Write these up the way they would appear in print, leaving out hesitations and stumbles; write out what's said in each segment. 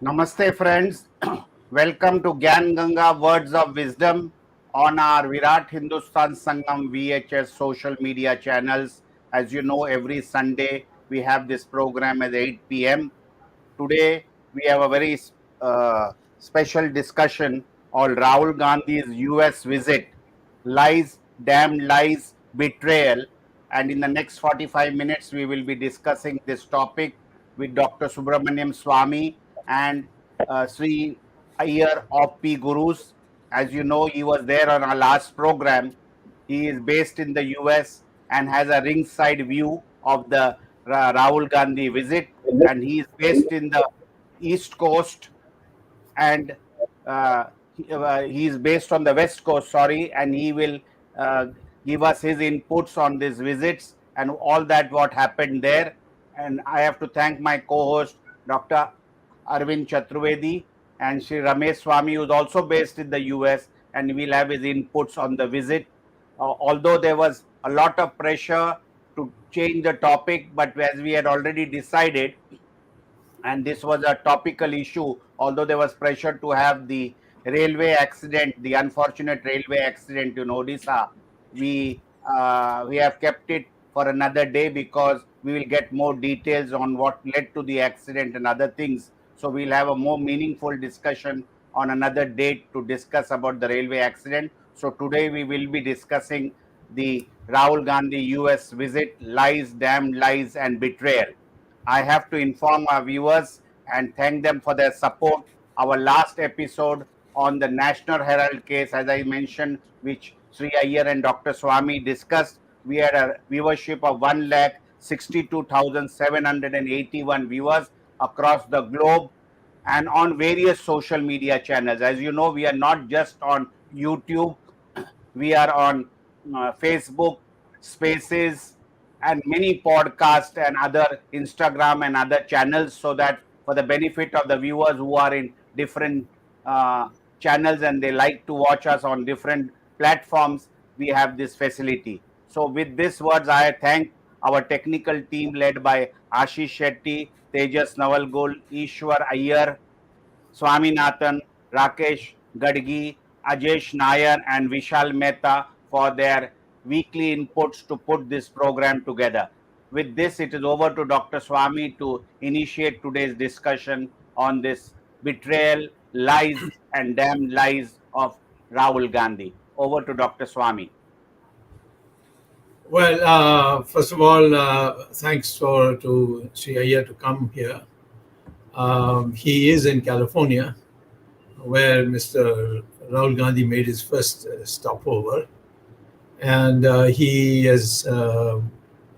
Namaste, friends. Welcome to Gyan Ganga Words of Wisdom on our Virat Hindustan Sangam VHS social media channels. As you know, every Sunday we have this program at 8 p.m. Today we have a very special discussion on Rahul Gandhi's US visit, lies, damn lies, betrayal. And in the next 45 minutes, we will be discussing this topic with Dr. Subramanian Swamy and Sree Iyer of P Gurus. As you know, he was there on our last program. He is based in the US and has a ringside view of the Rahul Gandhi visit, and he is based in the East Coast, and he is based on the West Coast, sorry, and he will uh, give us his inputs on these visits and all that what happened there. And I have to thank my co-host, Dr. Arvind Chaturvedi, and Sri Ramesh Swamy, who is also based in the US, and we'll have his inputs on the visit. Although there was a lot of pressure to change the topic, but as we had already decided, and this was a topical issue, although there was pressure to have the railway accident, the unfortunate railway accident in Odisha, we have kept it for another day because we will get more details on what led to the accident and other things. So we'll have a more meaningful discussion on another date to discuss about the railway accident. So today we will be discussing the Rahul Gandhi US visit, lies, damn lies, and betrayal. I have to inform our viewers and thank them for their support. Our last episode on the National Herald case, as I mentioned, which Sree Iyer and Dr. Swamy discussed, we had a viewership of 1,62,781 viewers across the globe and on various social media channels. As you know, we are not just on YouTube, we are on Facebook, Spaces, and many podcasts and other Instagram and other channels, so that for the benefit of the viewers who are in different channels and they like to watch us on different platforms, we have this facility. So with these words, I thank our technical team led by Ashish Shetty, Tejas Navalgul, Ishwar Iyer, Swaminathan, Rakesh Gadgi, Ajesh Nair, and Vishal Mehta for their weekly inputs to put this program together. With this, it is over to Dr. Swamy to initiate today's discussion on this betrayal, lies, and damn lies of Rahul Gandhi. Over to Dr. Swamy. Well, first of all, thanks to Sree Iyer to come here. He is in California, where Mr. Rahul Gandhi made his first stopover, and he has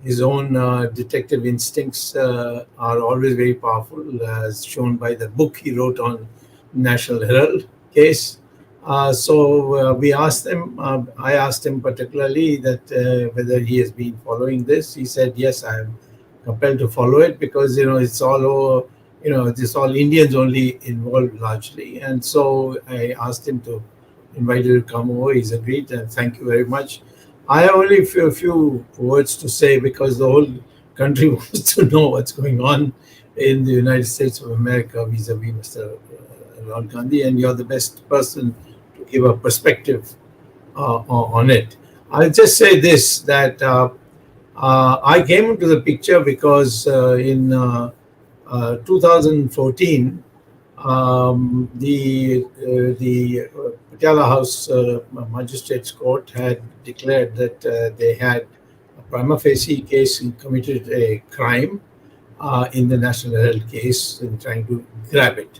his own detective instincts are always very powerful, as shown by the book he wrote on National Herald case. So we asked him. I asked him particularly that whether he has been following this. He said, "Yes, I am compelled to follow it because it's all over. It's all Indians only involved largely." And so I asked him to invite him to come over. He's agreed, and thank you very much. I have only a few words to say because the whole country wants to know what's going on in the United States of America vis-a-vis Mr. Rahul Gandhi, and you're the best person to give a perspective on it. I'll just say this, that I came into the picture because in 2014, the Patiala House Magistrates Court had declared that they had a prima facie case and committed a crime in the National Herald case in trying to grab it.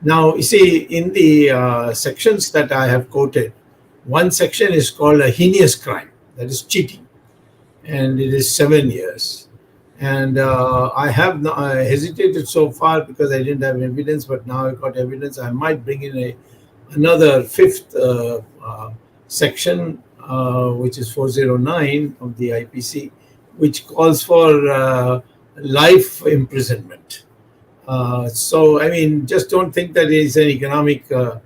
Now, you see, in the sections that I have quoted, one section is called a heinous crime, that is cheating, and it is 7 years. And I have hesitated so far because I didn't have evidence, but now I've got evidence. I might bring in another fifth section, which is 409 of the IPC, which calls for life imprisonment. So, I mean, just don't think that it's an economic, crime.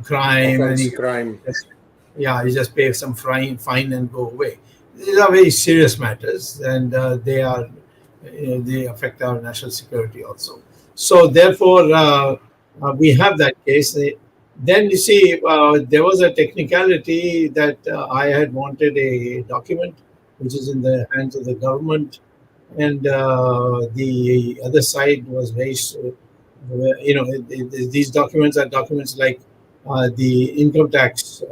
Crime. Yeah, you just pay some fine and go away. These are very serious matters, and they affect our national security also. So therefore, we have that case. Then you see, there was a technicality that I had wanted a document which is in the hands of the government, and the other side was very, these documents are documents like the income tax,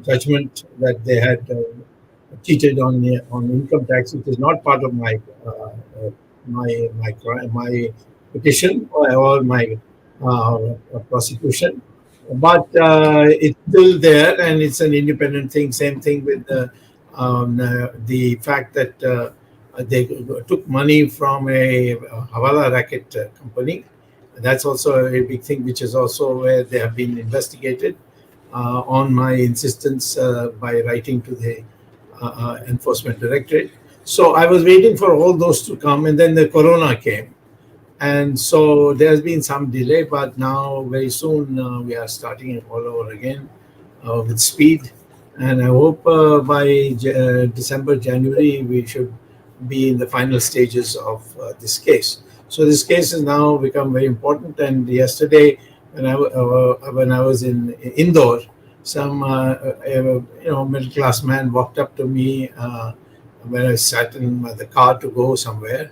judgment that they had cheated on income tax, which is not part of my petition or my prosecution, but it's still there and it's an independent thing. Same thing with the fact that they took money from a Hawala racket company. That's also a big thing, which is also where they have been investigated on my insistence by writing to the enforcement directorate. So I was waiting for all those to come, and then the corona came. And so there's been some delay, but now very soon we are starting it all over again with speed. And I hope by December, January, we should be in the final stages of this case. So this case has now become very important. And yesterday, when I was in Indore, some middle class man walked up to me when I sat in the car to go somewhere,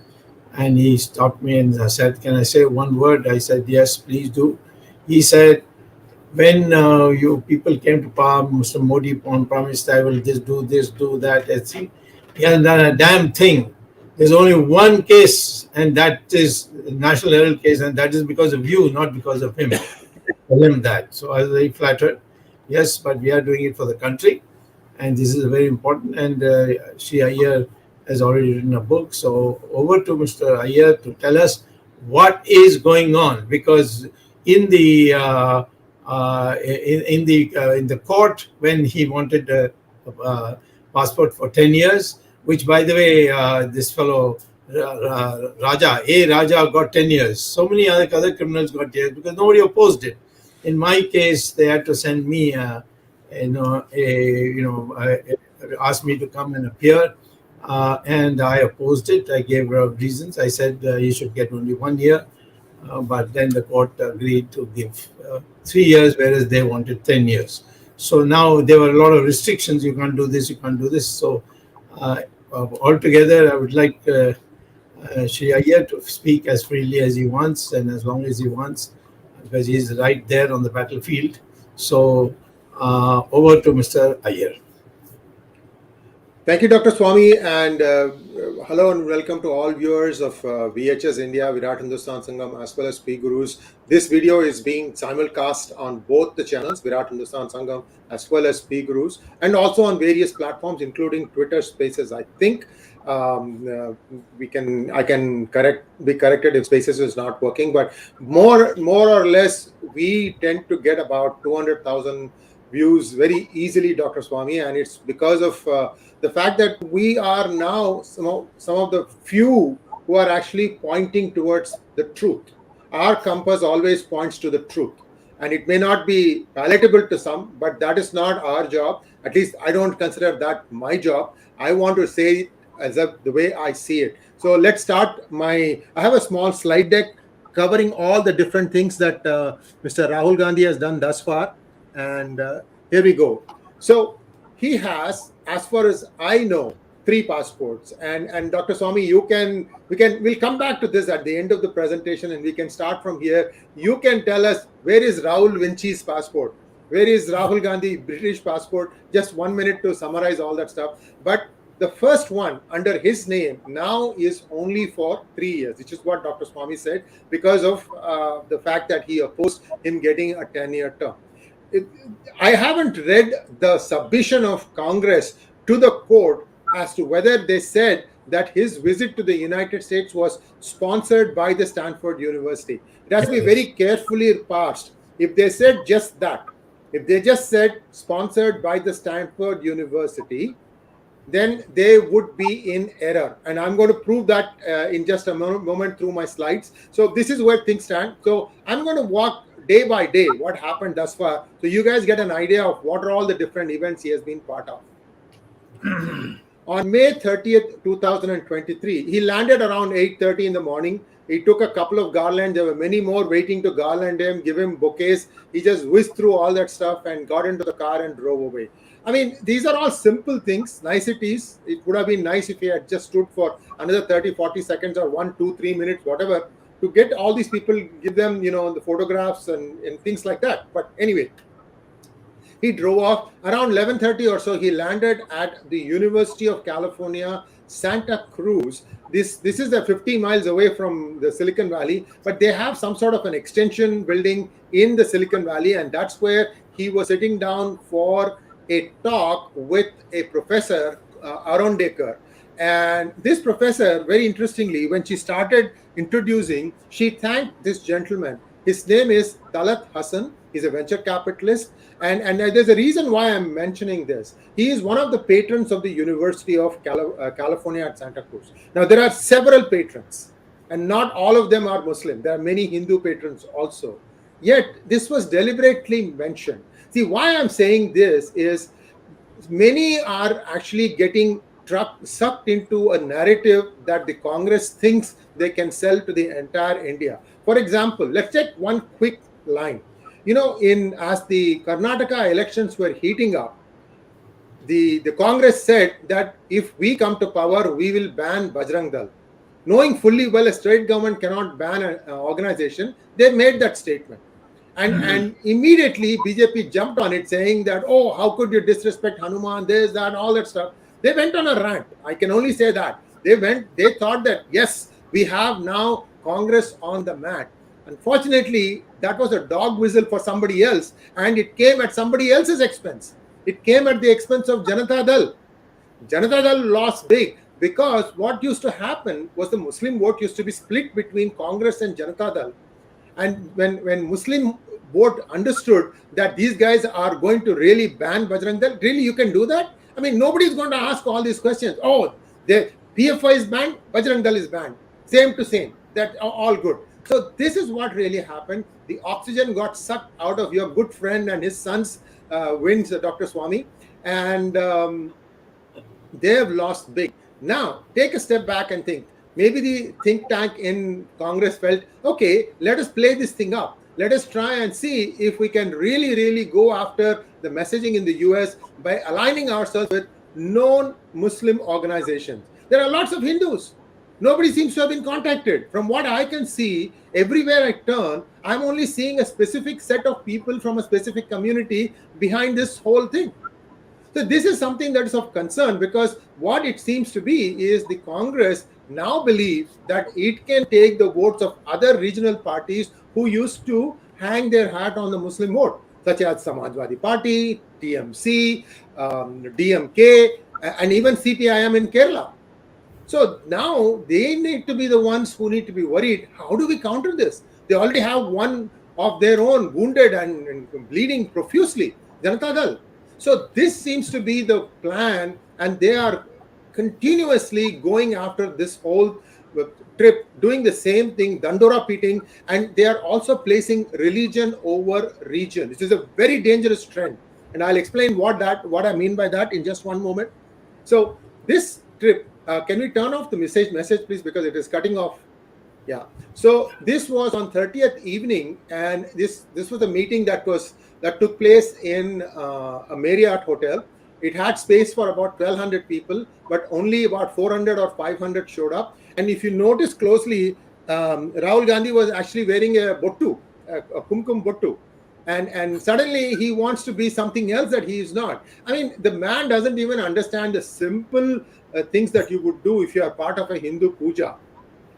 and he stopped me and said, "Can I say one word?" I said, "Yes, please do." He said, "When you people came to power, Mr. Modi promised I will just do this, do that. And see, he hasn't done a damn thing. There's only one case, and that is National Herald case, and that is because of you, not because of him." Tell him that. So I was very flattered. Yes, but we are doing it for the country, and this is very important. And Sree Iyer has already written a book. So over to Mr. Iyer to tell us what is going on, because in the in the court, when he wanted a passport for 10 years, which by the way, this fellow Raja got 10 years. So many other criminals got years because nobody opposed it. In my case, they had to send me, asked me to come and appear, and I opposed it. I gave reasons. I said you should get only 1 year, but then the court agreed to give 3 years, whereas they wanted 10 years. So now there were a lot of restrictions. You can't do this. You can't do this. So altogether, I would like Sree Iyer to speak as freely as he wants and as long as he wants, because he's right there on the battlefield. So over to Mr. Iyer. Thank you, Dr. Swamy, and hello and welcome to all viewers of VHS India, Virat Hindustan Sangam, as well as P Gurus. This video is being simulcast on both the channels, Virat Hindustan Sangam as well as P Gurus, and also on various platforms, including Twitter Spaces. I think I can be corrected if Spaces is not working, but more or less, we tend to get about 200,000 views very easily, Dr. Swamy, and it's because of the fact that we are now some of the few who are actually pointing towards the truth. Our compass always points to the truth, and it may not be palatable to some, but that is not our job. At least I don't consider that my job. I want to say it as the way I see it. So let's start. I have a small slide deck covering all the different things that Mr. Rahul Gandhi has done thus far. And here we go. So he has, as far as I know, 3 passports. And Dr. Swamy, we'll come back to this at the end of the presentation, and we can start from here. You can tell us, where is Rahul Vinci's passport? Where is Rahul Gandhi British passport? Just 1 minute to summarize all that stuff. But the first one under his name now is only for 3 years, which is what Dr. Swamy said, because of the fact that he opposed him getting a 10-year term. I haven't read the submission of Congress to the court as to whether they said that his visit to the United States was sponsored by the Stanford University. It has to be very carefully parsed. If they said just that, if they just said sponsored by the Stanford University, then they would be in error. And I'm going to prove that in just a moment through my slides. So this is where things stand. So I'm going to walk day by day what happened thus far, so you guys get an idea of what are all the different events he has been part of. On May 30th, 2023, he landed around 8:30 in the morning. He took a couple of garlands. There were many more waiting to garland him, give him bouquets. He just whizzed through all that stuff and got into the car and drove away. I mean, these are all simple things, niceties. It would have been nice if he had just stood for another 30, 40 seconds or 1, 2, 3 minutes, whatever, to get all these people, give them, the photographs and things like that. But anyway, he drove off around 11:30 or so. He landed at the University of California, Santa Cruz. This is 50 miles away from the Silicon Valley, but they have some sort of an extension building in the Silicon Valley, and that's where he was sitting down for a talk with a professor, Arondekar. And this professor, very interestingly, when she started introducing, she thanked this gentleman. His name is Talat Hassan. He's a venture capitalist. And there's a reason why I'm mentioning this. He is one of the patrons of the University of California at Santa Cruz. Now, there are several patrons, and not all of them are Muslim. There are many Hindu patrons also. Yet, this was deliberately mentioned. See, why I'm saying this is many are actually getting sucked into a narrative that the Congress thinks they can sell to the entire India. For example, let's take one quick line. As the Karnataka elections were heating up, the Congress said that if we come to power, we will ban Bajrang Dal. Knowing fully well a state government cannot ban an organization, they made that statement. And immediately BJP jumped on it, saying that, oh, how could you disrespect Hanuman, this, that, all that stuff. They went on a rant. I can only say that. They thought that, yes, we have now Congress on the mat. Unfortunately, that was a dog whistle for somebody else, and it came at somebody else's expense. It came at the expense of Janata Dal. Janata Dal lost big because what used to happen was the Muslim vote used to be split between Congress and Janata Dal. And when Muslim vote understood that these guys are going to really ban Bajrang Dal, really you can do that? I mean, nobody's going to ask all these questions. Oh, the PFI is banned, Bajrang Dal is banned. Same to same. That all good. So this is what really happened. The oxygen got sucked out of your good friend and his son's wins, Dr. Swamy, and they have lost big. Now, take a step back and think. Maybe the think tank in Congress felt, okay, let us play this thing up. Let us try and see if we can really, really go after the messaging in the US by aligning ourselves with known Muslim organizations. There are lots of Hindus. Nobody seems to have been contacted. From what I can see, everywhere I turn, I'm only seeing a specific set of people from a specific community behind this whole thing. So this is something that is of concern, because what it seems to be is the Congress now believes that it can take the votes of other regional parties who used to hang their hat on the Muslim vote, such as Samajwadi Party, TMC, DMK, and even CPIM in Kerala. So now they need to be the ones who need to be worried. How do we counter this? They already have one of their own wounded and bleeding profusely, Janata Dal. So this seems to be the plan, and they are continuously going after this whole trip, doing the same thing, Dandora pitting, and they are also placing religion over region. This is a very dangerous trend, and I'll explain what I mean by that in just one moment. So this trip, can we turn off the message please, because it is cutting off. Yeah. So this was on 30th evening, and this was a meeting that took place in a Marriott hotel. It had space for about 1,200 people, but only about 400 or 500 showed up. And if you notice closely, Rahul Gandhi was actually wearing a bottu, a kumkum bottu. And suddenly he wants to be something else that he is not. I mean, the man doesn't even understand the simple things that you would do if you are part of a Hindu puja.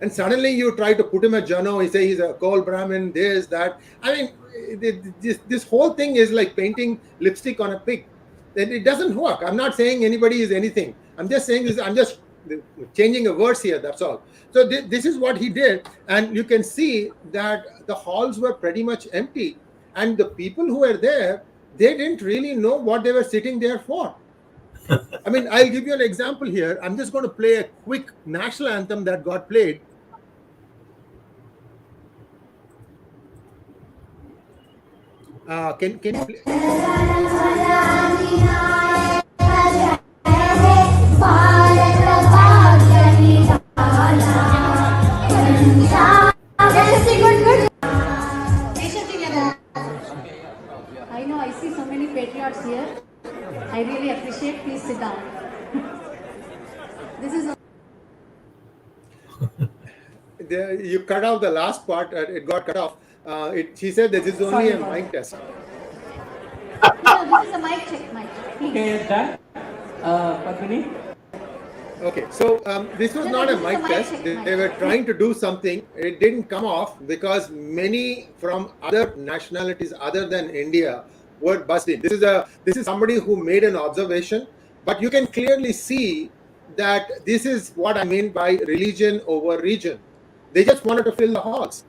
And suddenly you try to put him at Jano, he say he's a Kaul Brahmin, this, that. I mean, this whole thing is like painting lipstick on a pig. It doesn't work. I'm not saying anybody is anything. I'm just saying this. I'm just changing a verse here. That's all. So this is what he did. And you can see that the halls were pretty much empty. And the people who were there, they didn't really know what they were sitting there for. I mean, I'll give you an example here. I'm just going to play a quick national anthem that got played. Can you play? milkshake, please sit down. This is You cut off the last part. It got cut off. She said this is only a mic test. no, this is a mic check, mic. Please. Okay, it's done. Padmini? Okay, so this was not a mic test. They were trying to do something. It didn't come off because many from other nationalities other than India were buzzed in. This is somebody who made an observation, but you can clearly see that this is what I mean by religion over region. They just wanted to fill the halls,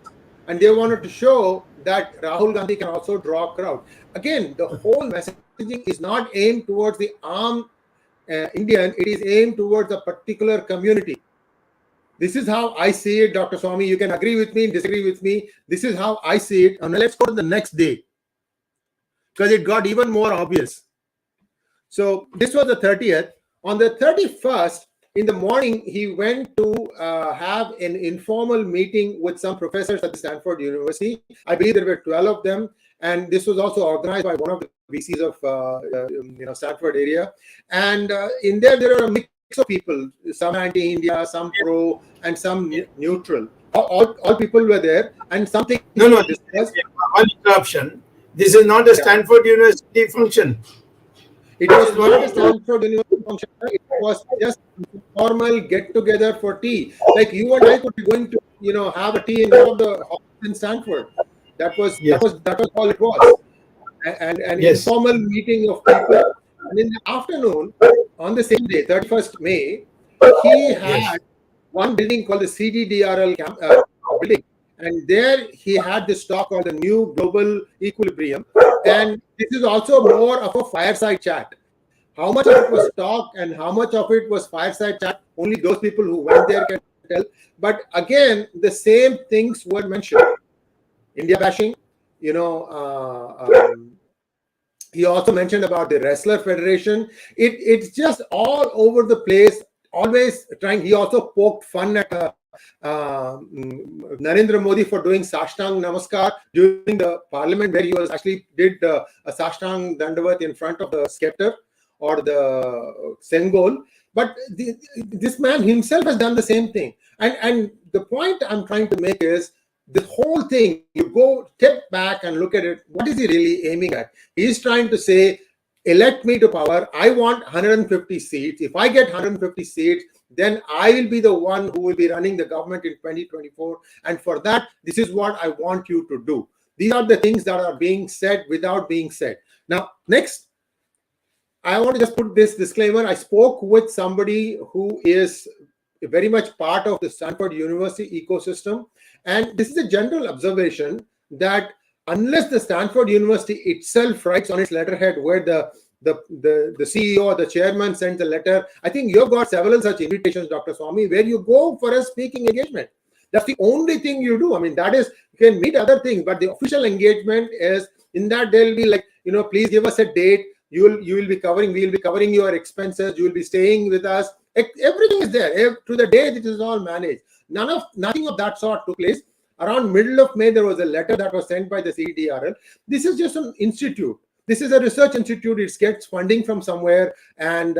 and they wanted to show that Rahul Gandhi can also draw a crowd. Again, the whole messaging is not aimed towards the armed Indian, it is aimed towards a particular community. This is how I see it, Dr. Swamy. You can agree with me, disagree with me. This is how I see it. And let's go to the next day, because it got even more obvious. So this was the 30th. On the 31st, in the morning, he went to have an informal meeting with some professors at Stanford University. I believe there were 12 of them. And this was also organized by one of the VCs of Stanford area. And in there were a mix of people, some anti-India, some pro, and some neutral. All people were there, and something. No. One interruption. This is not a Stanford University function. It was not a Stanford University function. It was just a formal get-together for tea. Like you and I could be going to, have a tea in one of the halls in Stanford. That was all it was. And an informal meeting of people. And in the afternoon, on the same day, 31st May, he had one building called the CDDRL building. And there he had this talk called the New Global Equilibrium. And this is also more of a fireside chat. How much of it was talk and how much of it was fireside chat, only those people who went there can tell. But again, the same things were mentioned. India bashing, he also mentioned about the Wrestler Federation. It's just all over the place, always trying. He also poked fun at Narendra Modi for doing Sashtang Namaskar during the parliament, where he was actually did a Sashtang Dandavat in front of the scepter or the Sengol. But this man himself has done the same thing. And the point I'm trying to make is, the whole thing, you go step back and look at it, what is he really aiming at? He's trying to say, elect me to power. I want 150 seats. If I get 150 seats, then I will be the one who will be running the government in 2024. And for that, this is what I want you to do. These are the things that are being said without being said. Now, next, I want to just put this disclaimer. I spoke with somebody who is very much part of the Stanford University ecosystem. And this is a general observation that unless the Stanford University itself writes on its letterhead where the CEO or the chairman sends a letter, I think you've got several such invitations, Dr. Swamy, where you go for a speaking engagement. That's the only thing you do. I mean, that is, you can meet other things, but the official engagement is in that they'll be like, please give us a date. We will be covering your expenses. You will be staying with us. Everything is there. To the day, it is all managed. Nothing of that sort took place. Around middle of May, there was a letter that was sent by the CDRL. This is just an institute. This is a research institute. It gets funding from somewhere. And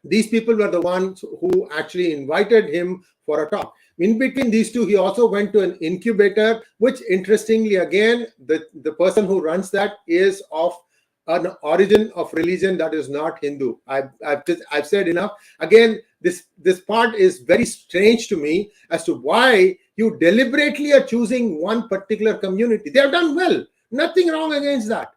these people were the ones who actually invited him for a talk. In between these two, he also went to an incubator, which interestingly, again, the person who runs that is of an origin of religion that is not Hindu. I've said enough. Again, this part is very strange to me as to why you deliberately are choosing one particular community. They have done well. Nothing wrong against that.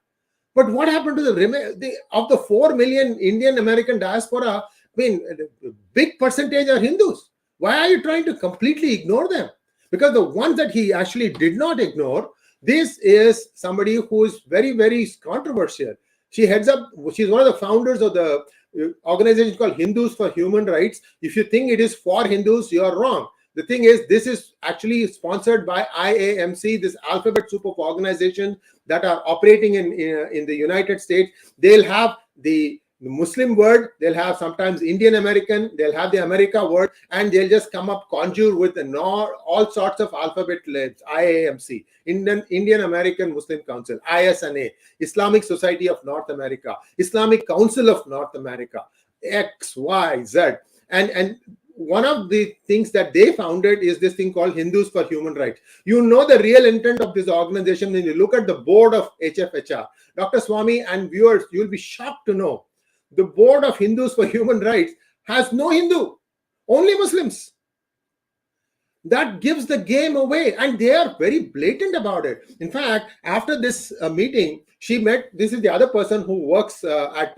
But what happened to of the 4 million Indian American diaspora? I mean, a big percentage are Hindus. Why are you trying to completely ignore them? Because the ones that he actually did not ignore, this is somebody who is very, very controversial. She's one of the founders of the organization called Hindus for Human Rights. If you think it is for Hindus, you are wrong. The thing is, this is actually sponsored by IAMC, this alphabet soup of organizations that are operating in the United States. They'll have the the Muslim word, they'll have sometimes Indian American, they'll have the America word, and they'll just come up, conjure with all sorts of alphabet letters. IAMC, Indian American Muslim Council, ISNA, Islamic Society of North America, Islamic Council of North America, X, Y, Z. And one of the things that they founded is this thing called Hindus for Human Rights. You know the real intent of this organization when you look at the board of HFHR. Dr. Swamy and viewers, you'll be shocked to know the board of Hindus for Human Rights has no Hindu, only Muslims. That gives the game away, and they are very blatant about it. In fact, after this meeting, she met, this is the other person who works at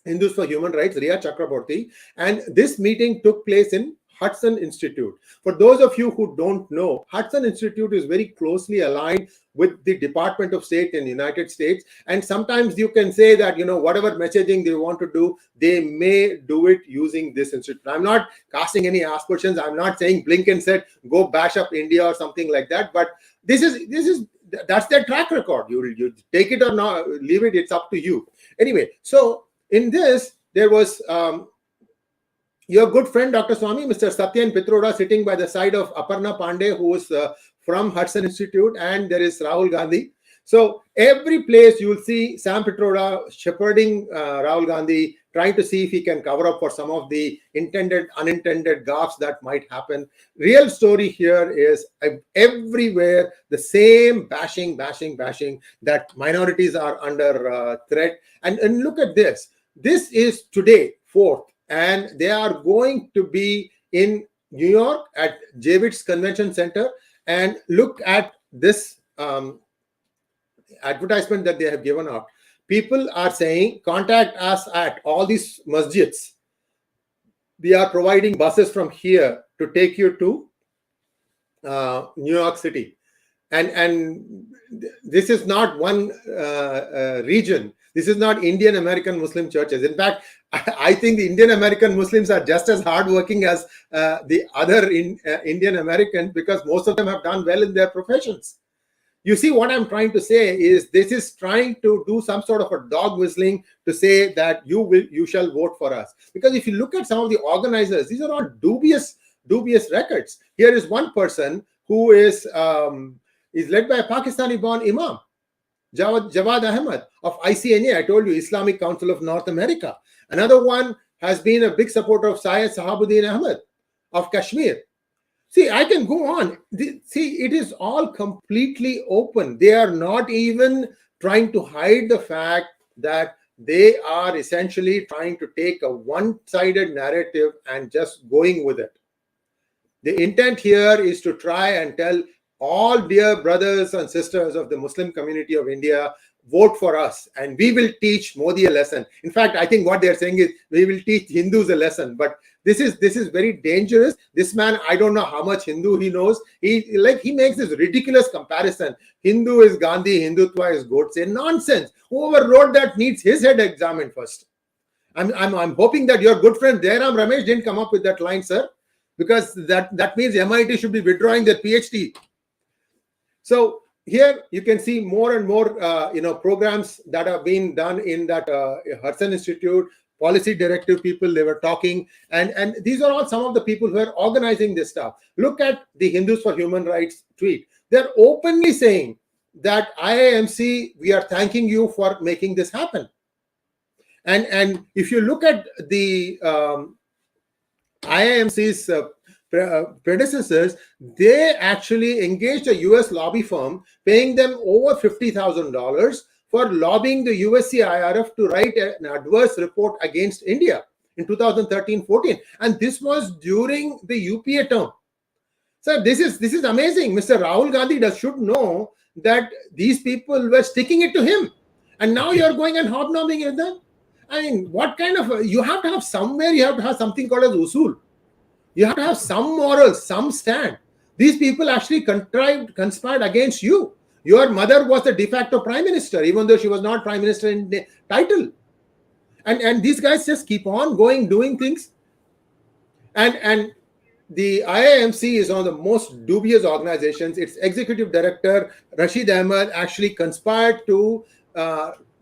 Hindus for Human Rights, Riya Chakraborty, and this meeting took place in Hudson Institute. For those of you who don't know, Hudson Institute is very closely aligned with the Department of State in the United States. And sometimes you can say that, whatever messaging they want to do, they may do it using this institute. I'm not casting any aspersions. I'm not saying Blinken said, go bash up India or something like that. But that's their track record. You take it or not, leave it. It's up to you. Anyway, so in this, there was your good friend, Dr. Swamy, Mr. Satyan Pitroda, sitting by the side of Aparna Pandey, who is from Hudson Institute, and there is Rahul Gandhi. So every place you will see Sam Pitroda shepherding Rahul Gandhi, trying to see if he can cover up for some of the intended, unintended gaffes that might happen. Real story here is everywhere the same bashing that minorities are under threat. And look at this. This is today, 4th. And they are going to be in New York at Javits Convention Center. And look at this advertisement that they have given out. People are saying, contact us at all these masjids. We are providing buses from here to take you to New York City. And this is not one region. This is not Indian American Muslim churches. In fact, I think the Indian American Muslims are just as hardworking as the other Indian Americans, because most of them have done well in their professions. You see, what I'm trying to say is this is trying to do some sort of a dog whistling to say that you shall vote for us. Because if you look at some of the organizers, these are all dubious records. Here is one person who is led by a Pakistani-born imam, Jawad Ahmed of ICNA. I told you, Islamic Council of North America. Another one has been a big supporter of Syed Sahabuddin Ahmed of Kashmir. See, I can go on. See, it is all completely open. They are not even trying to hide the fact that they are essentially trying to take a one-sided narrative and just going with it. The intent here is to try and tell all dear brothers and sisters of the Muslim community of India, vote for us and we will teach Modi a lesson. In fact, I think what they're saying is we will teach Hindus a lesson. But this is very dangerous. This man, I don't know how much Hindu he knows. He makes this ridiculous comparison. Hindu is Gandhi, Hindutva is Godse. Nonsense. Whoever wrote that needs his head examined first. I'm hoping that your good friend Jairam Ramesh didn't come up with that line, sir, because that means MIT should be withdrawing their PhD. So here you can see more and more programs that are being done in that Hudson Institute. Policy directive people, they were talking, and these are all some of the people who are organizing this stuff. Look at the Hindus for Human Rights tweet. They're openly saying that IAMC, we are thanking you for making this happen. And if you look at the IAMC's predecessors, they actually engaged a US lobby firm, paying them over $50,000 for lobbying the USCIRF to write an adverse report against India in 2013-14. And this was during the UPA term. So this is amazing. Mr. Rahul Gandhi should know that these people were sticking it to him. And now you're going and hobnobbing with them. I mean, what kind of, you have to have somewhere, you have to have something called as usul. You have to have some morals, some stand. These people actually conspired against you. Your mother was the de facto prime minister, even though she was not prime minister in the title. And these guys just keep on going, doing things. And the IIMC is one of the most dubious organizations. Its executive director, Rashid Ahmed, actually conspired to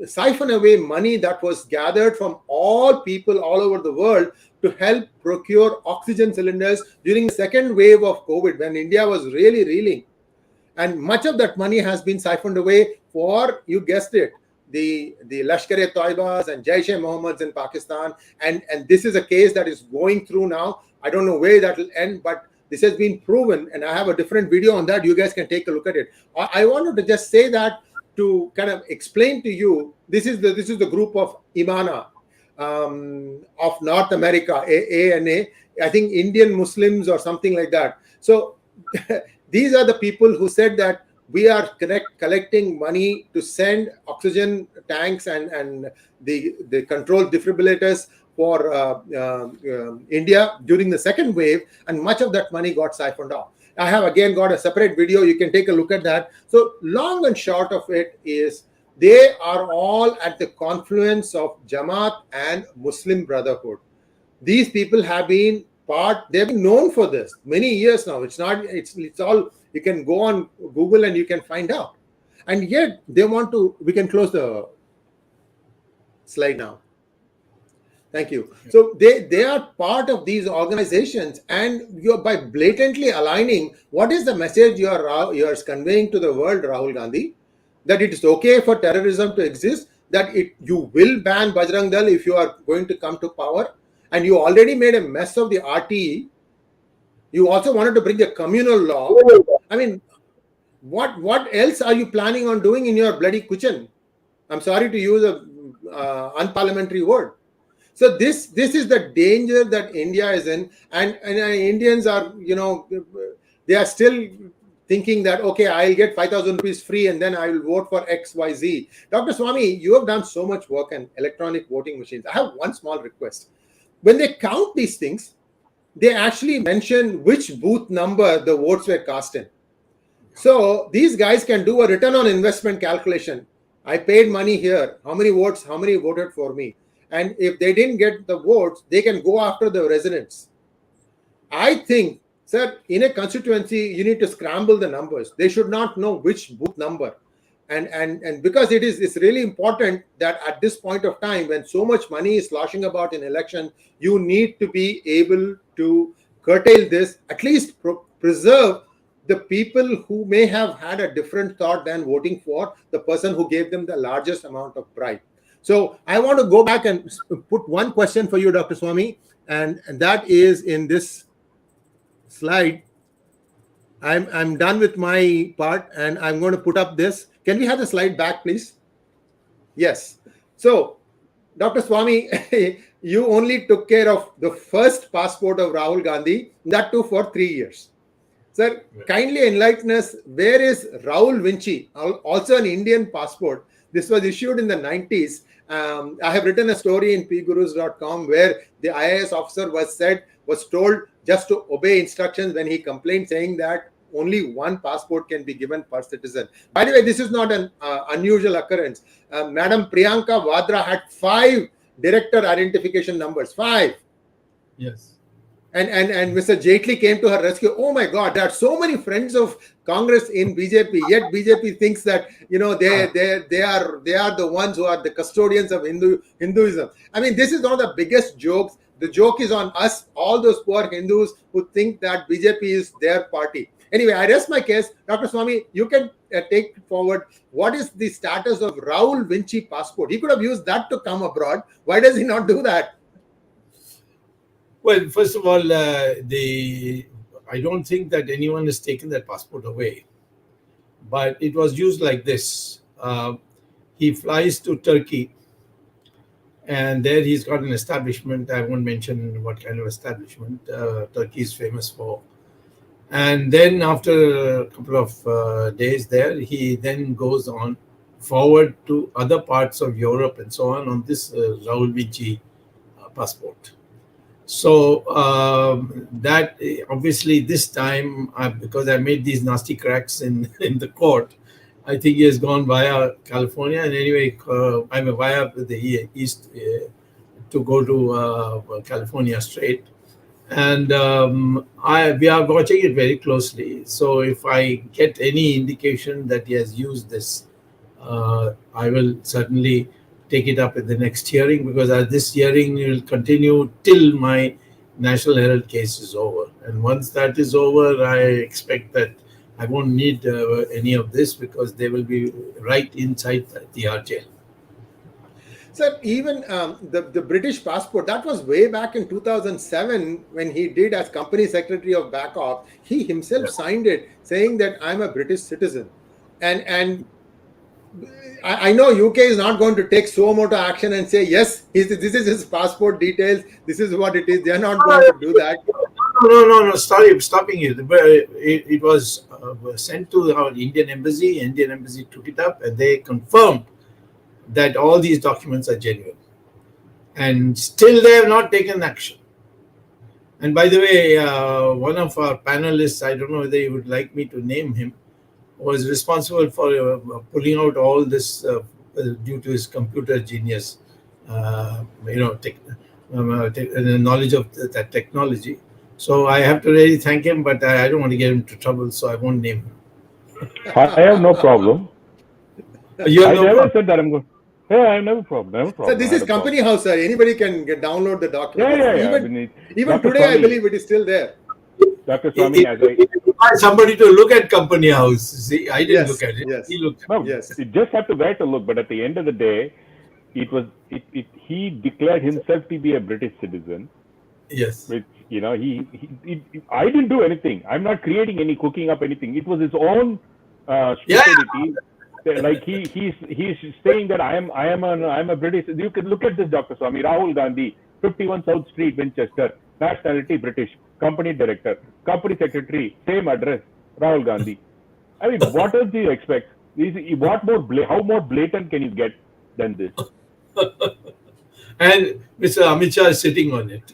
siphon away money that was gathered from all people all over the world to help procure oxygen cylinders during the second wave of COVID, when India was really reeling. And much of that money has been siphoned away for, you guessed it, the Lashkar-e-Toibas and Jaish-e-Mohammeds in Pakistan. And this is a case that is going through now. I don't know where that will end, but this has been proven. And I have a different video on that. You guys can take a look at it. I wanted to just say that to kind of explain to you, this is the group of Imana of North America, ANA, I think Indian Muslims or something like that. So these are the people who said that we are collecting money to send oxygen tanks and the controlled defibrillators for India during the second wave, and much of that money got siphoned off. I have again got a separate video. You can take a look at that. So long and short of it is, they are all at the confluence of Jamaat and Muslim Brotherhood. These people have been they've been known for this many years now. It's all, you can go on Google and you can find out. And yet they want to, we can close the slide now. Thank you. So they are part of these organizations, and you're by blatantly aligning, what is the message you are conveying to the world, Rahul Gandhi? That it is okay for terrorism to exist, that you will ban Bajrang Dal if you are going to come to power, and you already made a mess of the RTE. You also wanted to bring a communal law. I mean, what else are you planning on doing in your bloody kitchen? I'm sorry to use a unparliamentary word. So this is the danger that India is in, and Indians are, they are still thinking that, okay, I'll get 5,000 rupees free and then I will vote for XYZ. Dr. Swamy, you have done so much work in electronic voting machines. I have one small request. When they count these things, they actually mention which booth number the votes were cast in. So these guys can do a return on investment calculation. I paid money here. How many voted for me? And if they didn't get the votes, they can go after the residents. I think, sir, in a constituency, you need to scramble the numbers. They should not know which booth number. And because it's really important that at this point of time, when so much money is sloshing about in election, you need to be able to curtail this, at least preserve the people who may have had a different thought than voting for the person who gave them the largest amount of bribe. So I want to go back and put one question for you, Dr. Swamy, and that is in this slide. I'm done with my part, and I'm going to put up this. Can we have the slide back, please? Yes. So, Dr. Swamy, you only took care of the first passport of Rahul Gandhi, that too for 3 years. Sir, kindly enlighten us, where is Rahul Vinci, also an Indian passport? This was issued in the 90s. I have written a story in pgurus.com where the IAS officer was told just to obey instructions when he complained, saying that only one passport can be given per citizen. By the way, this is not an unusual occurrence. Madam Priyanka Vadra had 5 director identification numbers. 5. Yes. And Mr. Jaitley came to her rescue. Oh my God, there are so many friends of Congress in BJP, yet BJP thinks that they are the ones who are the custodians of Hinduism. I mean, this is one of the biggest jokes. The joke is on us, all those poor Hindus who think that BJP is their party. Anyway, I rest my case. Dr. Swamy, you can take forward. What is the status of Rahul Vinci passport? He could have used that to come abroad. Why does he not do that? Well, first of all, I don't think that anyone has taken that passport away. But it was used like this. He flies to Turkey, and there he's got an establishment. I won't mention what kind of establishment Turkey is famous for. And then after a couple of days there, he then goes on forward to other parts of Europe and so on this Rahul Vinci passport. So that obviously this time, because I made these nasty cracks in the court, I think he has gone via California, and anyway, I'm via the east to go to California straight. And we are watching it very closely. So if I get any indication that he has used this I will certainly take it up at the next hearing, because this hearing will continue till my National Herald case is over. And once that is over, I expect that I won't need any of this, because they will be right inside the RJ. Sir, even the British passport, that was way back in 2007 when he did as company secretary of back off. He himself signed it saying that I'm a British citizen. And I know UK is not going to take suo moto action and say, yes, this is his passport details, this is what it is. They are not going to do that. No. Sorry, I'm stopping you. It was sent to our Indian embassy. Indian embassy took it up, and they confirmed that all these documents are genuine. And still they have not taken action. And by the way, one of our panelists, I don't know whether you would like me to name him, was responsible for pulling out all this due to his computer genius, the knowledge of that technology. So I have to really thank him, but I don't want to get him into trouble, so I won't name him. I have no problem. You have I no never problem. said that I'm going. Yeah, I have no problem. So this is company house, sir. Anybody can download the document. Yeah. Even Dr. today, Swamy, I believe it is still there. Dr. Swamy, as I You require somebody to look at company house. See, I didn't look at it. Yes. He looked at no, it. Yes. you just have to wait to look. But at the end of the day, he declared himself to be a British citizen. Yes. Which I didn't do anything. I'm not creating any, cooking up anything. It was his own stupidity. Like he's saying that I'm a British. You can look at this, Dr. Swamy. Rahul Gandhi, 51 South Street, Winchester, nationality British, company director, company secretary, same address, Rahul Gandhi. I mean, what else do you expect? How more blatant can you get than this? And Mr. Amit Shah is sitting on it.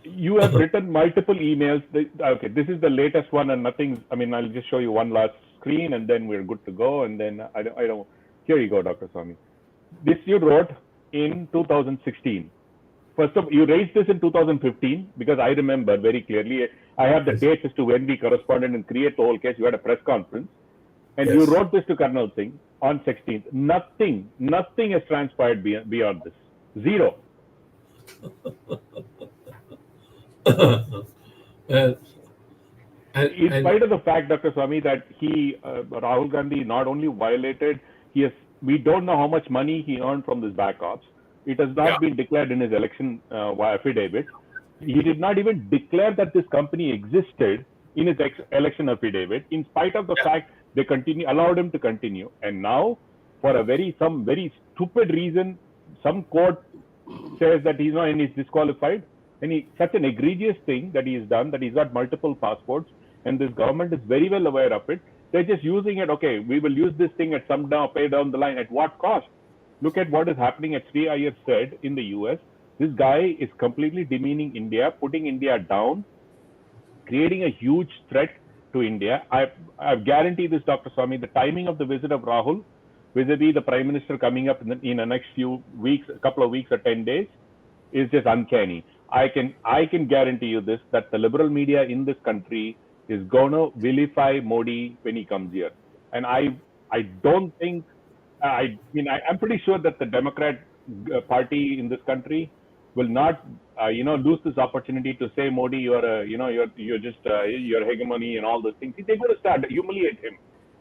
You have written multiple emails. Okay, this is the latest one, and nothing. I mean, I'll just show you one last screen, and then we're good to go. And then I don't. Here you go, Dr. Swamy. This you wrote in 2016. First of all, you raised this in 2015 because I remember very clearly. I have the dates as to when we corresponded and create the whole case. You had a press conference, and you wrote this to Colonel Singh on 16th. Nothing has transpired beyond this. Zero. In spite of the fact, Dr. Swamy, that Rahul Gandhi not only violated, we don't know how much money he earned from this back ops. It has not been declared in his election affidavit. He did not even declare that this company existed in his election affidavit, in spite of the fact they allowed him to continue. And now, for some very stupid reason, some court says that he's disqualified. And such an egregious thing that he's done, that he's got multiple passports, and this government is very well aware of it. They're just using it. Okay, we will use this thing at pay down the line. At what cost? Look at what is happening at Sree Iyer said in the US. This guy is completely demeaning India, putting India down, creating a huge threat to India. I guarantee this, Dr. Swamy, the timing of the visit of Rahul, vis-a-vis the Prime Minister coming up in the next few weeks, a couple of weeks or 10 days, is just uncanny. I can guarantee you this, that the liberal media in this country is going to vilify Modi when he comes here. And I don't think, I'm pretty sure that the Democrat Party in this country will not, lose this opportunity to say, Modi, you're just your hegemony and all those things. They're going to start humiliate him.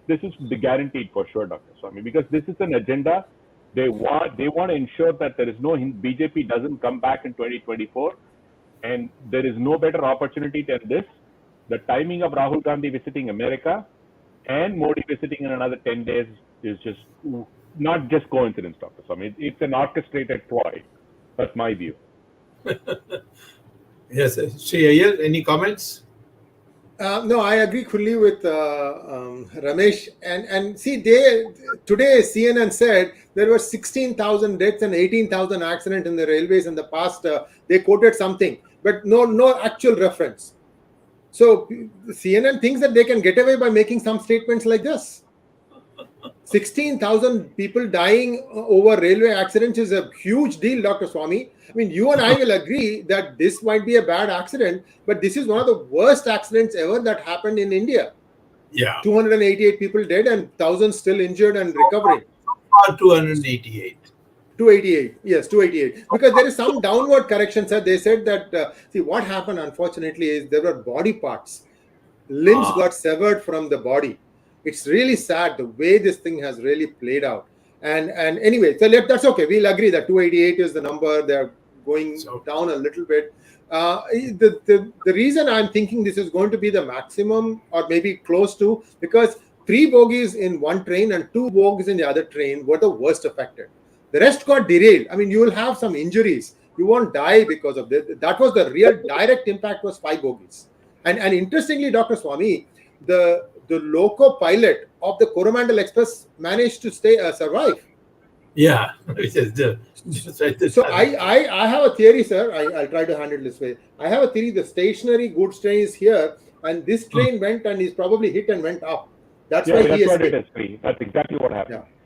This is guaranteed for sure, Dr. Swamy, because this is an agenda. They want to ensure that there is no BJP doesn't come back in 2024, and there is no better opportunity than this. The timing of Rahul Gandhi visiting America and Modi visiting in another 10 days is just not just coincidence, Dr. Swamy. It's an orchestrated ploy. That's my view. Yes, Sree Iyer, any comments? No, I agree fully with Ramesh. And see, today CNN said there were 16,000 deaths and 18,000 accidents in the railways in the past. They quoted something, but no actual reference. So CNN thinks that they can get away by making some statements like this. 16,000 people dying over railway accidents is a huge deal, Dr. Swamy. I mean, you and I will agree that this might be a bad accident, but this is one of the worst accidents ever that happened in India. Yeah. 288 people dead and thousands still injured and recovering. 288. 288, yes, 288. Because there is some downward correction, sir. They said that, see, what happened, unfortunately, is there were body parts. Limbs got severed from the body. It's really sad the way this thing has really played out. And anyway, so that's okay. We'll agree that 288 is the number. They're going down a little bit. The reason I'm thinking this is going to be the maximum or maybe close to, because 3 bogies in one train and 2 bogies in the other train were the worst affected. The rest got derailed. I mean, you will have some injuries. You won't die because of this. That was the real direct impact, was 5 bogies. And interestingly, Dr. Swamy, the loco pilot of the Coromandel Express managed to survive. Yeah. So I have a theory, sir. I'll try to handle it this way. I have a theory. The stationary goods train is here, and this train went and is probably hit and went up. That's why that's he what escaped. it is, Sree. That's exactly what happened. Yeah.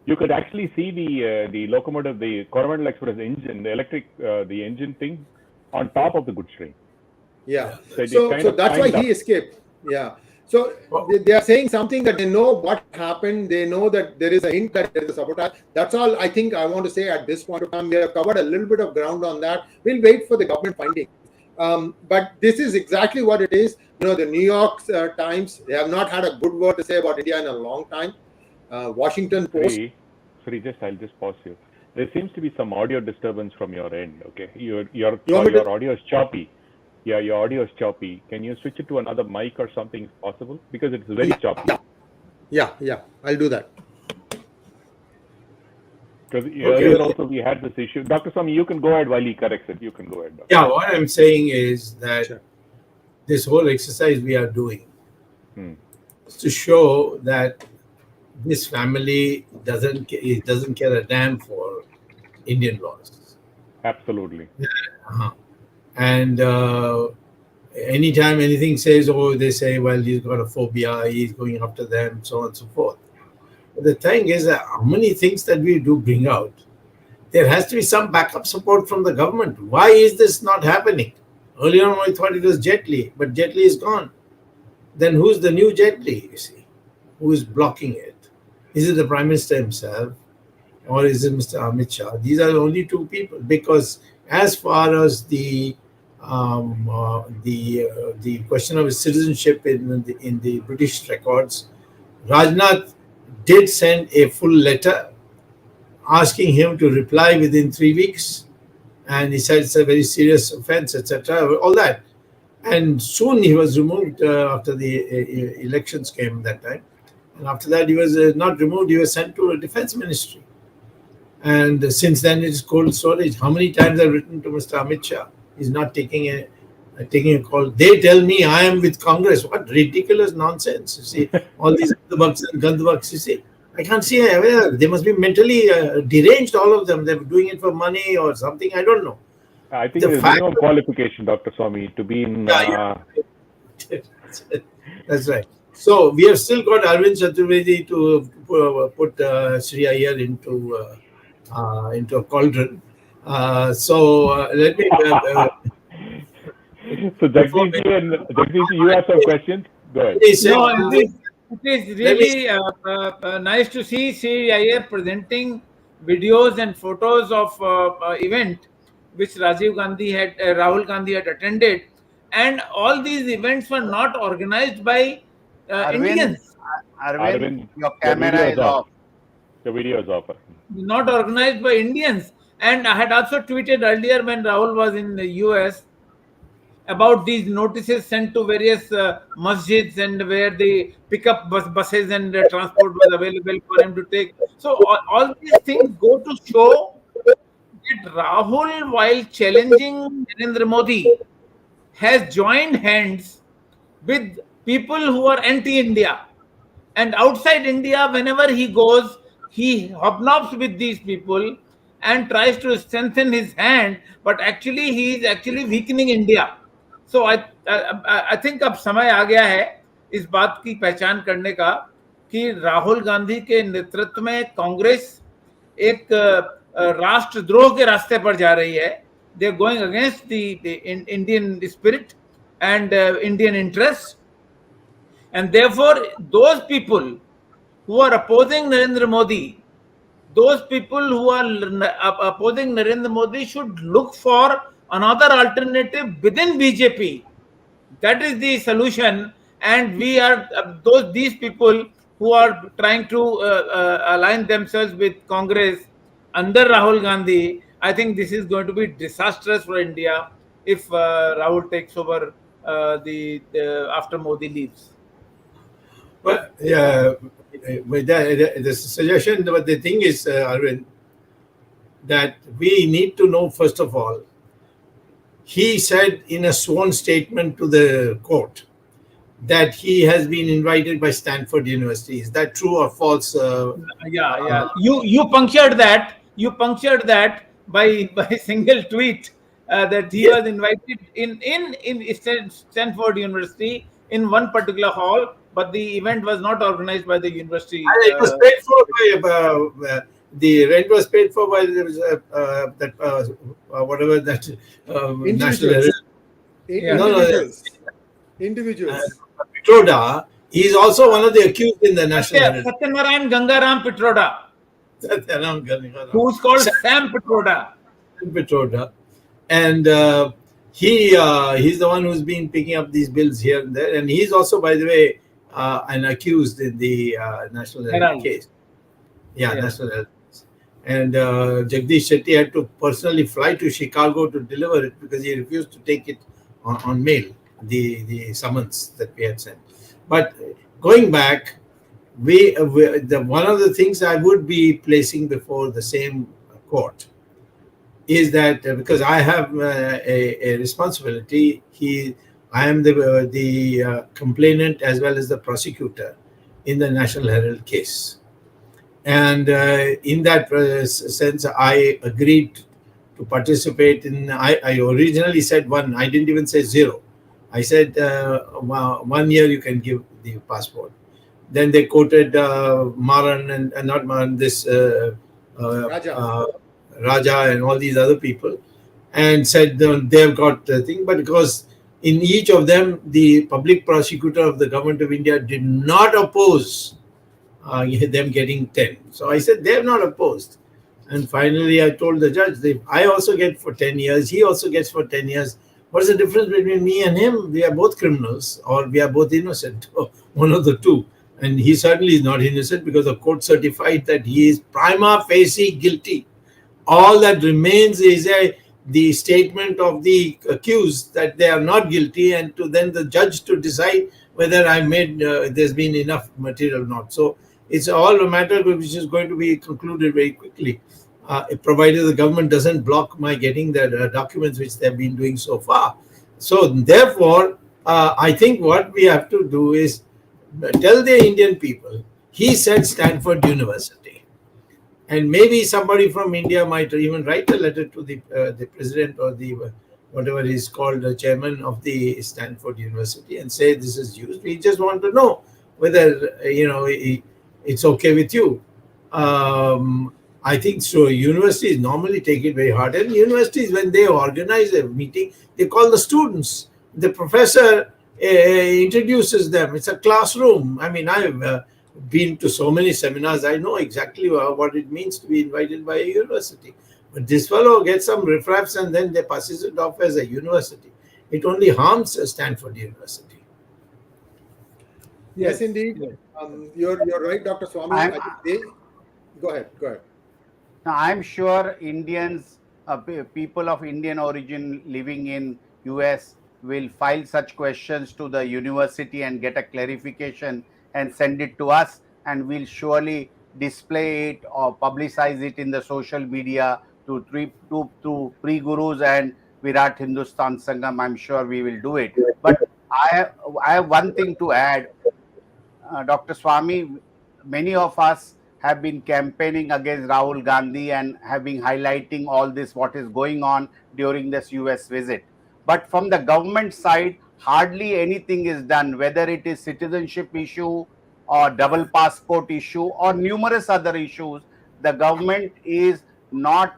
You could actually see the locomotive, the Coromandel Express engine, the electric, the engine thing on top of the goods train. Yeah. So that's why he escaped. Yeah. So they are saying something that they know what happened. They know that there is a hint that there is a sabotage. That's all I think I want to say at this point of time. We have covered a little bit of ground on that. We'll wait for the government finding. But this is exactly what it is. You know, the New York Times, they have not had a good word to say about India in a long time. Washington Post. Sree, I'll just pause you. There seems to be some audio disturbance from your end. Okay, your audio is choppy. Yeah, your audio is choppy. Can you switch it to another mic or something if possible? Because it's very choppy. Yeah. I'll do that. Because earlier also we had this issue. Dr. Swamy, you can go ahead while he corrects it. You can go ahead. Doctor. Yeah, what I'm saying is that this whole exercise we are doing is to show that this family doesn't care a damn for Indian laws. Absolutely. And anytime anything says, they say, well, he's got a phobia, he's going after them, so on and so forth. But the thing is that how many things that we do bring out, there has to be some backup support from the government. Why is this not happening? Earlier on, I thought it was Jet Li, but Jet Li is gone. Then who's the new Jet Li, you see? Who is blocking it? Is it the Prime Minister himself? Or is it Mr. Amit Shah? These are the only 2 people. Because as far as the question of his citizenship in the British records, Rajnath did send a full letter asking him to reply within 3 weeks. And he said it's a very serious offense, etc. All that. And soon he was removed after the elections came that time. And after that, he was not removed, he was sent to a defense ministry. And since then, it's cold storage. How many times I've written to Mr. Amit Shah? He's not taking a call. They tell me I am with Congress. What ridiculous nonsense. You see, all these bucks and Gandhbucks, you see. I can't see they must be mentally deranged, all of them. They're doing it for money or something. I don't know. I think there's no qualification, Dr. Swamy, to be in... That's right. So we have still got Arvind Chaturvedi to put Sree Iyer into a cauldron. Let me... So Jagdish, you have some questions? Go ahead. No, it is really nice to see Sree Iyer presenting videos and photos of event which Rahul Gandhi had attended, and all these events were not organized by Indians. Arvind, your camera is off. The video is off. Not organized by Indians. And I had also tweeted earlier when Rahul was in the US about these notices sent to various masjids and where the pickup buses and transport was available for him to take. So all these things go to show that Rahul, while challenging Narendra Modi, has joined hands with people who are anti-India. And outside India, whenever he goes, he hobnobs with these people and tries to strengthen his hand, but actually he is actually weakening India. So I think अब समय आ गया है इस बात की पहचान करने का कि राहुल गांधी के नेतृत्व में कांग्रेस एक राष्ट्रद्रोह के रास्ते पर जा रही है. They are going against the Indian spirit and Indian interests. And therefore, those people who are opposing Narendra Modi, those people who are opposing Narendra Modi should look for another alternative within BJP. That is the solution, and we are these people who are trying to align themselves with Congress under Rahul Gandhi. I think this is going to be disastrous for India if Rahul takes over the after Modi leaves. Well, yeah, with the suggestion, but the thing is, Arvind, that we need to know first of all. He said in a sworn statement to the court that he has been invited by Stanford University. Is that true or false? Yeah. You punctured that. You punctured that by single tweet that he Yes. was invited in Stanford University in one particular hall, but the event was not organized by the university. And it was paid for by the rent was paid for by that whatever that national. Individuals. Yeah. No, Individuals. Individuals. Pitroda, he is also one of the accused in the national. Satyanarayan Gangaram Pitroda, who's called Sam Pitroda. Pitroda, and he's the one who's been picking up these bills here and there, and he's also, by the way, an accused in the national Herald case. Yeah, national Herald. And Jagdish Shetty had to personally fly to Chicago to deliver it because he refused to take it on mail, the summons that we had sent. But going back, one of the things I would be placing before the same court is that because I have a responsibility, I am the complainant as well as the prosecutor in the National Herald case. And in that sense, I agreed to participate in. I originally said 1. I didn't even say 0. I said 1 year you can give the passport. Then they quoted Maran and not Maran, this Raja and all these other people, and said they've got the thing. But because in each of them, the public prosecutor of the government of India did not oppose them getting 10. So I said, they're not opposed. And finally, I told the judge, I also get for 10 years. He also gets for 10 years. What is the difference between me and him? We are both criminals, or we are both innocent, one of the two. And he certainly is not innocent because the court certified that he is prima facie guilty. All that remains is the statement of the accused that they are not guilty, and to then the judge to decide whether there's been enough material or not. So it's all a matter which is going to be concluded very quickly, provided the government doesn't block my getting the documents which they've been doing so far. So therefore, I think what we have to do is tell the Indian people, he said Stanford University. And maybe somebody from India might even write a letter to the president or the whatever is called the chairman of the Stanford University and say this is used. We just want to know whether it's okay with you. I think so. Universities normally take it very hard, and universities, when they organize a meeting, they call the students. The professor introduces them. It's a classroom. I mean, I've been to so many seminars. I know exactly what it means to be invited by a university. But this fellow gets some riffraffs and then they passes it off as a university. It only harms Stanford University. Yes, indeed. You're right, Dr. Swamy. Go ahead. Now, I'm sure Indians, people of Indian origin living in US will file such questions to the university and get a clarification and send it to us, and we'll surely display it or publicize it in the social media to pre-gurus and Virat Hindustan Sangam. I'm sure we will do it. But I have one thing to add, Dr. Swamy. Many of us have been campaigning against Rahul Gandhi and have been highlighting all this, what is going on during this US visit. But from the government side, hardly anything is done, whether it is citizenship issue or double passport issue or numerous other issues. The government is not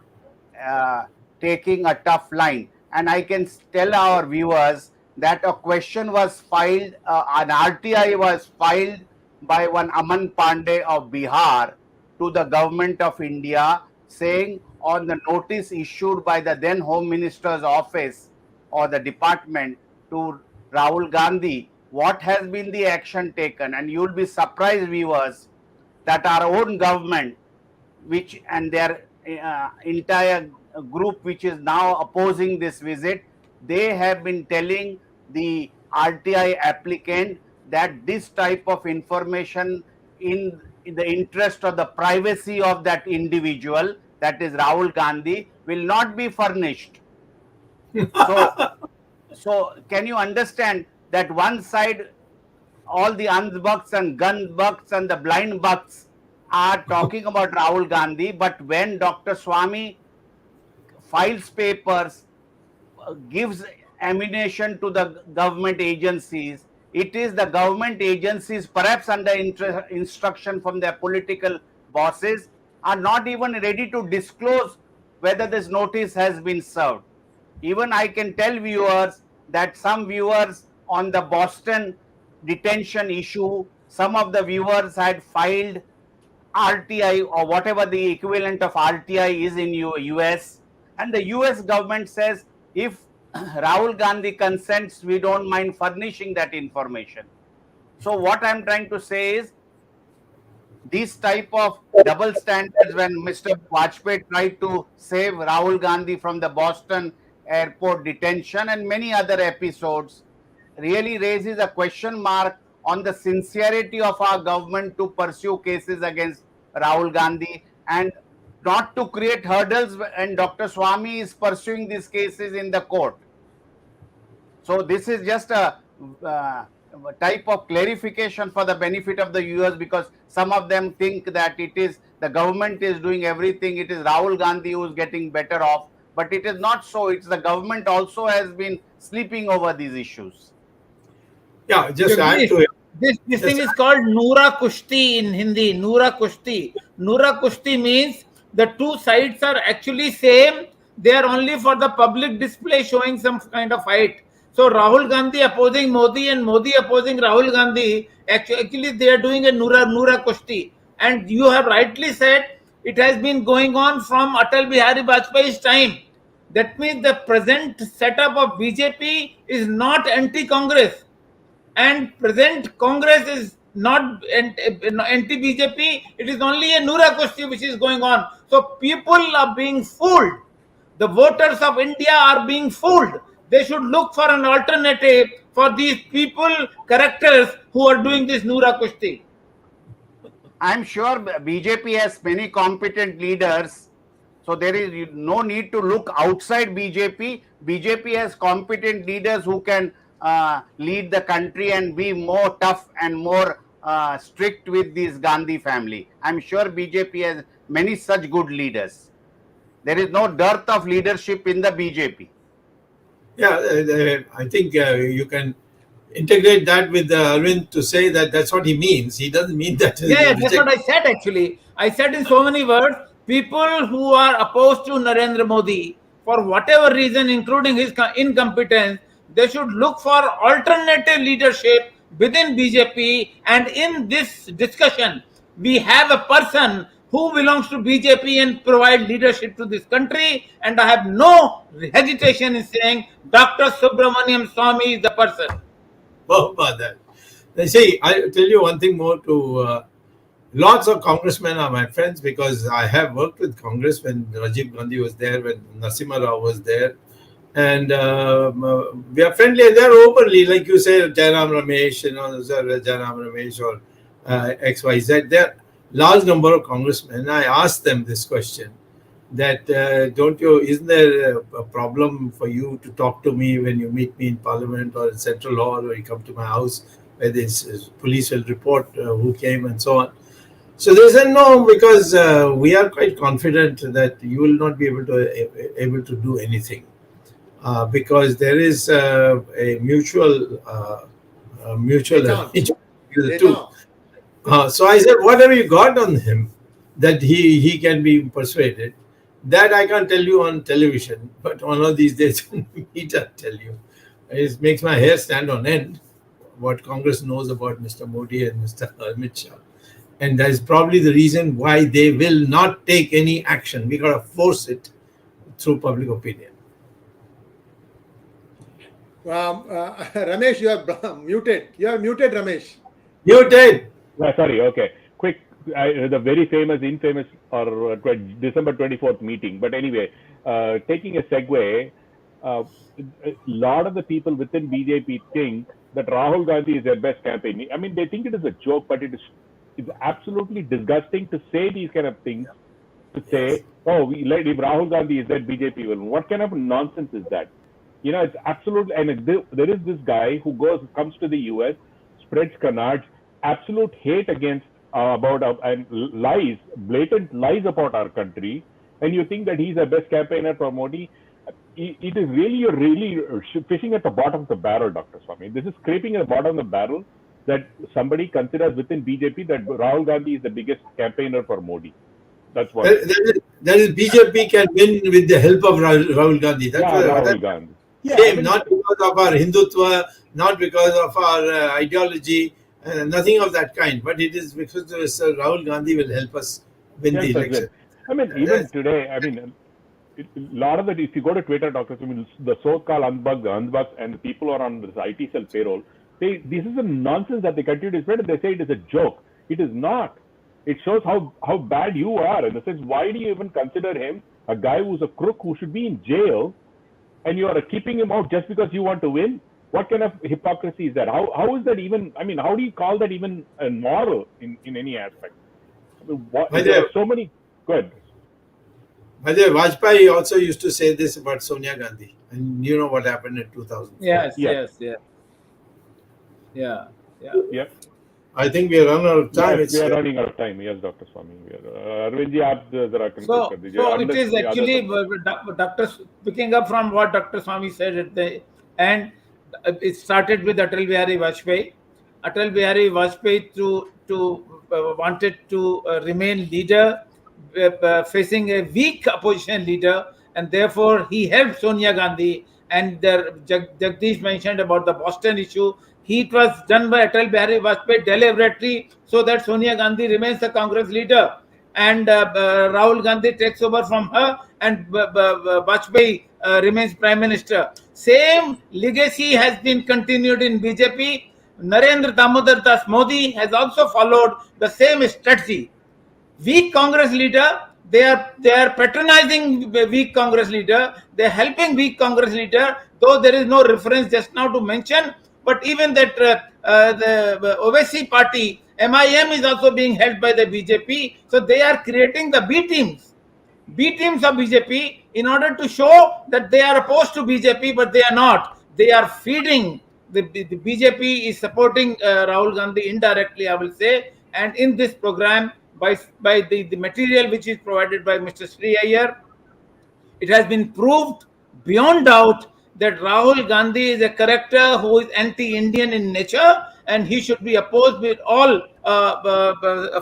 taking a tough line. And I can tell our viewers that a question was filed, an RTI was filed by one Aman Pandey of Bihar to the government of India, saying on the notice issued by the then Home Minister's office or the department to Rahul Gandhi, what has been the action taken? And you'll be surprised, viewers, that our own government, which and their entire group which is now opposing this visit, they have been telling the RTI applicant that this type of information in the interest of the privacy of that individual, that is Rahul Gandhi, will not be furnished. So can you understand that one side all the anthbucks and gunbucks and the blind bucks are talking about Rahul Gandhi, but when Dr. Swamy files papers, gives ammunition to the government agencies, it is the government agencies, perhaps under instruction from their political bosses, are not even ready to disclose whether this notice has been served. Even I can tell viewers that some viewers on the Boston detention issue, some of the viewers had filed RTI or whatever the equivalent of RTI is in US, and the US government says if Rahul Gandhi consents, we don't mind furnishing that information. So what I'm trying to say is these type of double standards, when Mr. Vajpayee tried to save Rahul Gandhi from the Boston airport detention and many other episodes, really raises a question mark on the sincerity of our government to pursue cases against Rahul Gandhi and not to create hurdles, and Dr. Swamy is pursuing these cases in the court. So this is just a type of clarification for the benefit of the viewers, because some of them think that it is the government is doing everything, it is Rahul Gandhi who is getting better off, but it is not so. It's the government also has been sleeping over these issues. Yeah, just add to it. This thing is called Noora Kushti in Hindi. Noora Kushti. Noora Kushti means the two sides are actually same. They are only for the public display, showing some kind of fight. So Rahul Gandhi opposing Modi and Modi opposing Rahul Gandhi, actually they are doing a Noora Kushti. And you have rightly said it has been going on from Atal Bihari Vajpayee's time. That means the present setup of BJP is not anti-Congress. And present Congress is not anti-BJP. It is only a Noora Kushti which is going on. So people are being fooled. The voters of India are being fooled. They should look for an alternative for these people, characters who are doing this Noora Kushti. I'm sure BJP has many competent leaders, so there is no need to look outside BJP. BJP has competent leaders who can lead the country and be more tough and more strict with this Gandhi family. I'm sure BJP has many such good leaders. There is no dearth of leadership in the BJP. Yeah, I think you can integrate that with Arvind to say that that's what he means. He doesn't mean that. Yeah, that's what I said actually. I said in so many words, people who are opposed to Narendra Modi, for whatever reason, including his incompetence, they should look for alternative leadership within BJP. And in this discussion, we have a person who belongs to BJP and provide leadership to this country. And I have no hesitation in saying Dr. Subramanian Swamy is the person. Oh, about that. See, I'll tell you one thing more to lots of congressmen are my friends because I have worked with Congress when Rajiv Gandhi was there, when Narasimha Rao was there. And we are friendly and they're openly, like you say, Jairam Ramesh, Jairam Ramesh or XYZ. There are large number of congressmen. I asked them this question that isn't there a problem for you to talk to me when you meet me in Parliament or in Central Hall or you come to my house where this police will report who came and so on. So they said no, because we are quite confident that you will not be able to do anything. Because there is a mutual arrangement between the two. So I said, what have you got on him that he can be persuaded? That I can't tell you on television, but one of these days when we meet, I'll tell you. It makes my hair stand on end. What Congress knows about Mr. Modi and Mr. Amit Shah. And that is probably the reason why they will not take any action. We got to force it through public opinion. Ramesh, you are muted. You are muted, Ramesh. Muted. Sorry, okay. Quick, the very famous, infamous, or December 24th meeting. But anyway, taking a segue, a lot of the people within BJP think that Rahul Gandhi is their best campaign. I mean, they think it is a joke, but it's absolutely disgusting to say these kind of things. To say, oh, if Rahul Gandhi is that, BJP will. What kind of nonsense is that? You know, it's absolutely. And there is this guy who comes to the US, spreads canards, absolute hate against and lies, blatant lies about our country, and you think that he's the best campaigner for Modi. It is you're really fishing at the bottom of the barrel, Dr. Swamy. This is scraping at the bottom of the barrel that somebody considers within BJP that Rahul Gandhi is the biggest campaigner for Modi. That's what. That is BJP can win with the help of Rahul Gandhi. That's Rahul Gandhi. Yeah, not because of our Hindutva, not because of our ideology, nothing of that kind. But it is because Rahul Gandhi will help us win the election. I mean, even today, I mean, a lot of it, if you go to Twitter, Dr. Swamy, the so-called unbugs, and the people who are on this IT cell payroll, this is a nonsense that they continue to spread. They say it is a joke. It is not. It shows how bad you are. In the sense, why do you even consider him a guy who's a crook who should be in jail, and you are keeping him out just because you want to win? What kind of hypocrisy is that? How is that even? I mean, how do you call that even moral in any aspect? I mean, there are so many. Good. By the way, Vajpayee also used to say this about Sonia Gandhi, and you know what happened in 2000. Yes. I think we are running out of time. Yes, we are running out of time. Yes, Dr. Swamy. Arvind ji, aap zara So it is actually, Dr. Picking up from what Dr. Swamy said at the end, it started with Atal Bihari Vajpayee. Atal Bihari Vajpayee wanted to remain leader, facing a weak opposition leader, and therefore he helped Sonia Gandhi. And Jagdish mentioned about the Boston issue. It was done by Atal Bihari Vajpayee deliberately so that Sonia Gandhi remains the Congress leader, and Rahul Gandhi takes over from her, and Vajpayee remains Prime Minister. Same legacy has been continued in BJP. Narendra Damodar Das Modi has also followed the same strategy. Weak Congress leader, they are patronizing weak Congress leader. They are helping weak Congress leader, though there is no reference just now to mention. But even that the OVC party, MIM, is also being held by the BJP. So they are creating the B teams of BJP in order to show that they are opposed to BJP, but they are not. They are feeding. The BJP is supporting Rahul Gandhi indirectly, I will say. And in this program, by the material which is provided by Mr. Sree Iyer, it has been proved beyond doubt that Rahul Gandhi is a character who is anti-Indian in nature, and he should be opposed with all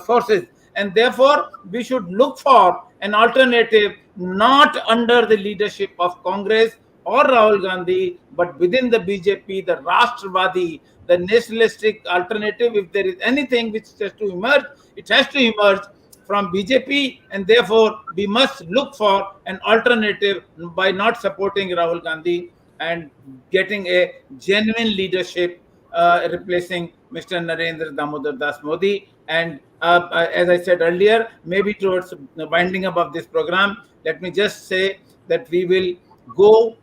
forces. And therefore, we should look for an alternative, not under the leadership of Congress or Rahul Gandhi, but within the BJP, the Rashtravadi, the nationalistic alternative. If there is anything which has to emerge, it has to emerge from BJP, and therefore we must look for an alternative by not supporting Rahul Gandhi and getting a genuine leadership replacing Mr. Narendra Damodar Das Modi. And as I said earlier, maybe towards the winding up of this program, let me just say that we will go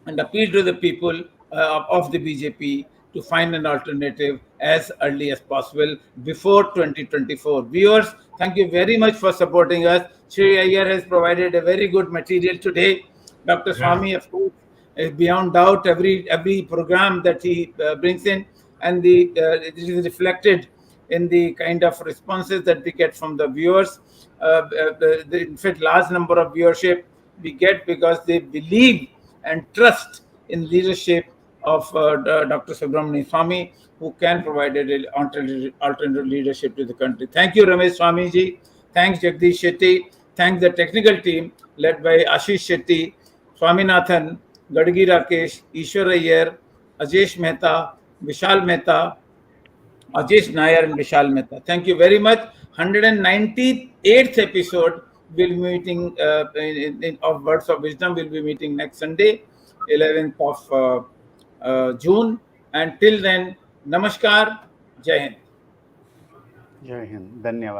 and appeal to the people of the BJP to find an alternative as early as possible before 2024. Viewers, thank you very much for supporting us. Sree Iyer has provided a very good material today. Dr. Swamy, of course, is beyond doubt every program that he brings in, and it is reflected in the kind of responses that we get from the viewers. In fact, large number of viewership we get because they believe and trust in leadership of Dr. Subramanian Swamy, who can provide an alternative leadership to the country. Thank you, Ramesh Swamy ji. Thanks, Jagdish Shetty. Thanks, the technical team led by Ashish Shetty, Swaminathan, Gadgi Rakesh, Ishwar Iyer, Ajesh Mehta, Vishal Mehta, Ajesh Nair and Vishal Mehta. Thank you very much. 198th episode will be meeting of Words of Wisdom will be meeting next Sunday, 11th of June. And till then, Namaskar, Jai Hind. Jai Hind. Dhanyavad.